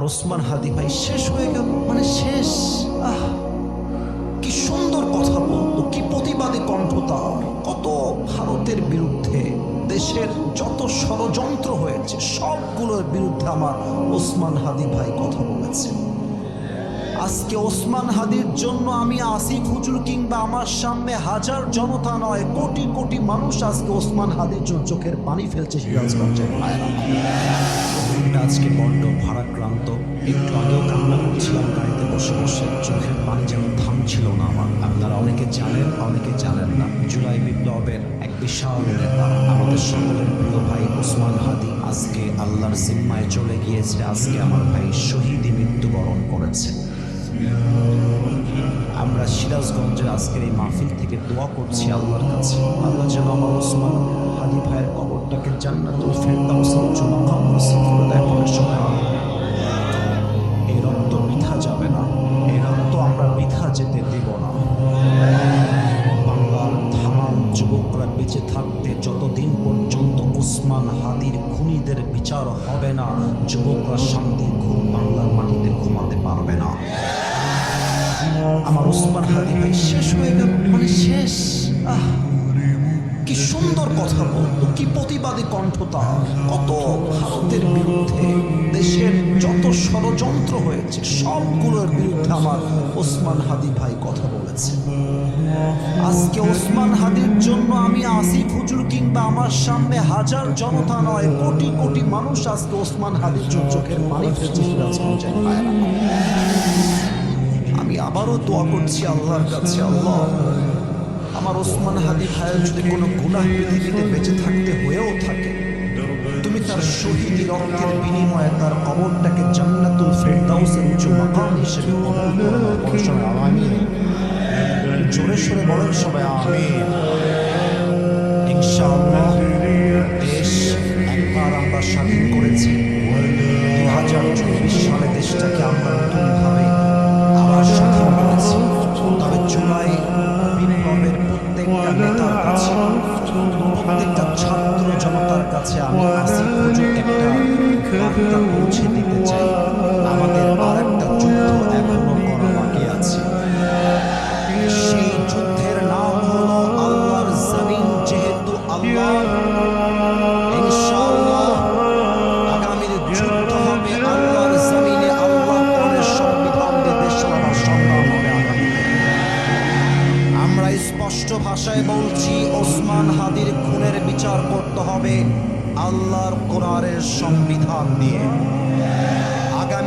ওসমান হাদি ভাই শেষ হয়ে গেল, মানে শেষ। কি সুন্দর কথা বলতো, কি প্রতিবাদী কণ্ঠ তার। কত ভারতের বিরুদ্ধে দেশের যত ষড়যন্ত্র হয়েছে সবগুলোর বিরুদ্ধে আমার ওসমান হাদি ভাই কথা বলেছে। আজকে ওসমান হাদির জন্য আমি আসিফ হুজুর কিংবা আমার সামনে হাজার জনতা নয়, কোটি কোটি মানুষ আজকে ওসমান হাদির জন্য চোখের পানি ফেলছে। সিরাজগঞ্জের ভাইরা আজকে বড্ড ভারাক্রান্ত। একটু আগেও কান্না করছিলাম গাড়িতে বসে বসে, চোখের পানি যেন থামছিল না আমার। আপনারা অনেকে জানেন, অনেকে জানেন না, জুলাই বিপ্লবের এক বিশাল নেতা, আমাদের সকলের প্রিয় ভাই ওসমান হাদি আজকে আল্লাহর জিম্মায় চলে গিয়েছে। আজকে আমার ভাই শহীদী মৃত্যুবরণ করেছে। আমরা সিরাজগঞ্জের আজকের এই মাহফিল থেকে দোয়া করছি আল্লাহর কাছে, আল্লাহ যেন আমার ওসমান হাদি ভাইয়ের কবরটাকে জান্নাতুল ফেরদাউসের উচ্চ মাকাম নসিব করে দেয়। এই রক্ত বৃথা যাবে না, এই রক্ত আমরা বৃথা যেতে দেব না। বাংলার ধামাল যুবকরা বেঁচে থাকতে যতদিন পর্যন্ত ওসমান হাদির খুনিদের বিচার হবে না, যুবকরা শান্তির ঘুম বাংলার মাটিতে ঘুমাতে পারবে না। আমার ওসমান হাদি ভাই শেষ হয়ে গেল, মানে শেষ। কি সুন্দর কথা বলতো, কি প্রতিবাদী কণ্ঠ তার। কত ভারতের বিরুদ্ধে দেশের যত ষড়যন্ত্র হয়েছে সবগুলোর বিরুদ্ধে আমার ওসমান হাদি ভাই কথা বলেছে। আজকে ওসমান হাদির জন্য আমি আসিফ হুজুর কিংবা আমার সামনে হাজার জনতা নয়, কোটি কোটি মানুষ আজকে ওসমান হাদির জন্য চোখের পানি ফেলছে। সিরাজগঞ্জের ভাইরা আমি আবারও দোয়া করছি আল্লাহর কাছে, আল্লাহ আমার ওসমান হাদি ভাইয়ের যদি কোনো গুনাহ পৃথিবীতে বেঁচে থাকতে হয়েও থাকে, তুমি তার শহীদি রক্তের বিনিময়ে তার কবরটাকে জান্নাতুল ফেরদাউসের উচ্চ মাকাম হিসেবে কবুল করো। আমিন। জোরে সোরে বলেন সবাই আমিন। ইনশাআল্লাহ দেশ একবার আমরা স্বাধীন করেছি। 2024 সালে দেশটাকে আমরা নতুনভাবে আবার স্বাধীন করেছি। তবে জুলাই বিপ্লবের প্রত্যেকটা নেতার কাছে, প্রত্যেকটা ছাত্র জনতার কাছে আমি আসিফ হুজুর একটা বার্তা পৌঁছে দিতে চাই। আমাদের আর একটা যুদ্ধ এখনো করা বাকি আছে। সেই যুদ্ধের নাম হলো আল্লাহর জমিন। যেহেতু আল্লাহ ইনশাআল্লাহ আগামীর যুদ্ধ হবে আল্লাহর জমিনে, আল্লাহ পরের সংবিধান দিয়ে দেশ চালানোর সংগ্রাম হবে আগামীতে। আমরা স্পষ্ট ভাষায় বলছি, ওসমান হাদির খুনের বিচার করতে হবে আল্লাহর কোরআনের সংবিধান দিয়ে।